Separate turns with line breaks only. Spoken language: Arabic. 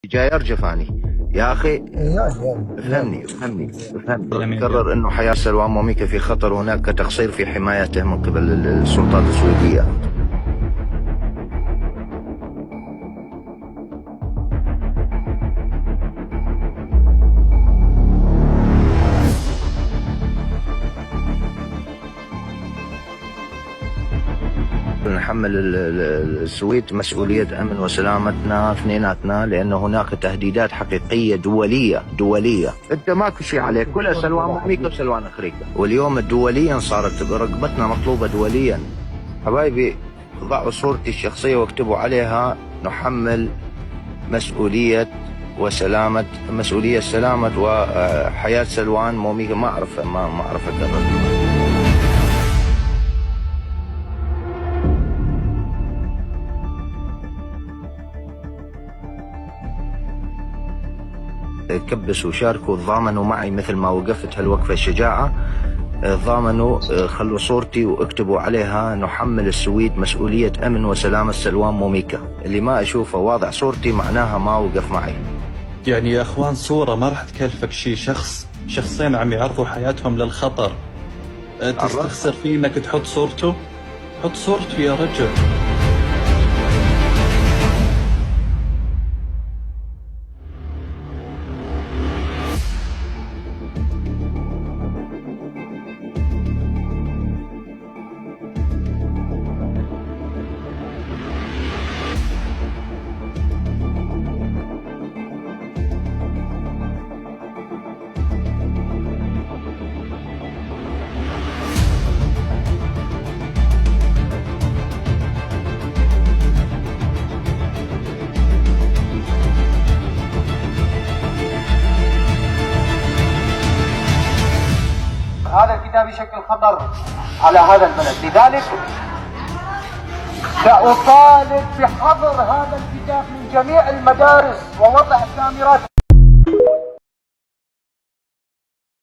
جاي ارجف اني يا اخي. افهمني قرر انه حياة سلوان موميكا في خطر، وهناك تقصير في حمايته من قبل السلطات السويدية. نحمل السويد مسؤولية أمن وسلامتنا اثنيناتنا، لأن هناك تهديدات حقيقية دولية. أنت ماكو شيء عليك، كلها سلوان موميكا وسلوان أخريكا، واليوم دوليا صارت رقبتنا مطلوبة دوليا. حبايبي ضعوا صورتي الشخصية واكتبوا عليها نحمل مسؤولية سلامة وحياة سلوان موميكا. ما أعرف أكرر. كبسوا وشاركوا، ضامنوا معي مثل ما وقفت هالوقفة الشجاعة. ضامنوا خلوا صورتي واكتبوا عليها نحمل السويد مسؤولية أمن وسلامة سلوان موميكا. اللي ما أشوفه واضع صورتي معناها ما وقف معي.
يعني يا أخوان صورة ما راح تكلفك شيء، شخصين عم يعرضوا حياتهم للخطر تستخسر فيه انك تحط صورته؟ حط صورته يا رجل.
هذا الكتاب يشكل خطر على هذا البلد، لذلك سأطالب بحظر هذا الكتاب من جميع المدارس ووضع كاميرات.